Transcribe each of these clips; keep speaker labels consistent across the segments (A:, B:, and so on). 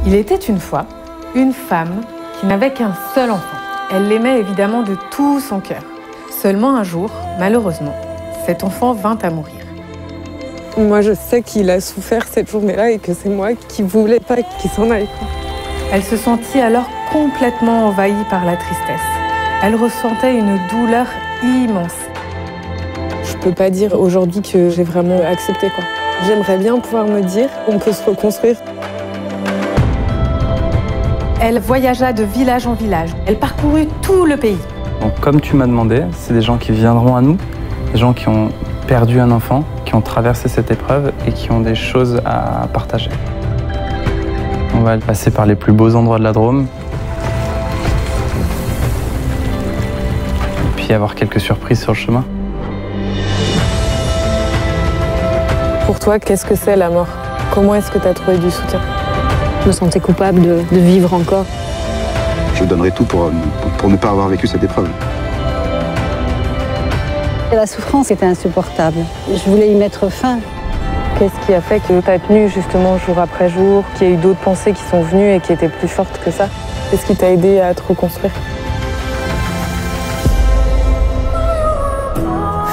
A: Il était une fois une femme qui n'avait qu'un seul enfant. Elle l'aimait évidemment de tout son cœur. Seulement un jour, malheureusement, cet enfant vint à mourir.
B: Moi, je sais qu'il a souffert cette journée-là et que c'est moi qui voulais pas qu'il s'en aille.
A: Elle se sentit alors complètement envahie par la tristesse. Elle ressentait une douleur immense.
B: Je peux pas dire aujourd'hui que j'ai vraiment accepté, quoi. J'aimerais bien pouvoir me dire qu'on peut se reconstruire.
A: Elle voyagea de village en village. Elle parcourut tout le pays.
C: Donc, comme tu m'as demandé, c'est des gens qui viendront à nous, des gens qui ont perdu un enfant, qui ont traversé cette épreuve et qui ont des choses à partager. On va passer par les plus beaux endroits de la Drôme. Et puis avoir quelques surprises sur le chemin.
B: Pour toi, qu'est-ce que c'est la mort? Comment est-ce que tu as trouvé du soutien?
D: Je me sentais coupable de vivre encore.
E: Je donnerais tout pour ne pas avoir vécu cette épreuve.
D: La souffrance était insupportable. Je voulais y mettre fin.
B: Qu'est-ce qui a fait que tu as tenu justement jour après jour, qu'il y a eu d'autres pensées qui sont venues et qui étaient plus fortes que ça? Qu'est-ce qui t'a aidé à te reconstruire?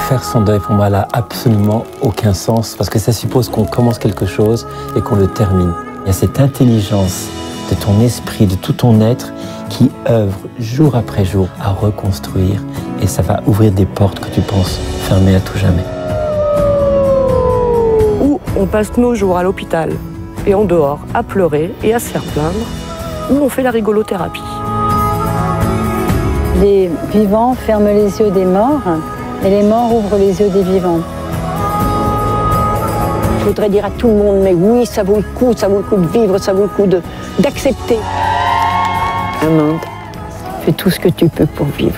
F: Faire son deuil, pour moi, n'a absolument aucun sens parce que ça suppose qu'on commence quelque chose et qu'on le termine. Il y a cette intelligence de ton esprit, de tout ton être qui œuvre jour après jour à reconstruire et ça va ouvrir des portes que tu penses fermer à tout jamais.
G: Où on passe nos jours à l'hôpital et en dehors à pleurer et à se faire plaindre, où on fait la rigolothérapie.
D: Les vivants ferment les yeux des morts et les morts ouvrent les yeux des vivants.
G: Je voudrais dire à tout le monde, mais oui, ça vaut le coup de vivre, ça vaut le coup d'accepter.
D: Amande, fais tout ce que tu peux pour vivre.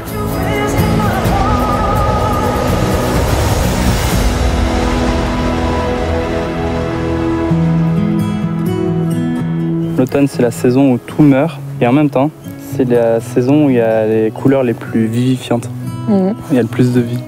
C: L'automne, c'est la saison où tout meurt et en même temps, c'est la saison où il y a les couleurs les plus vivifiantes. Il y a le plus de vie.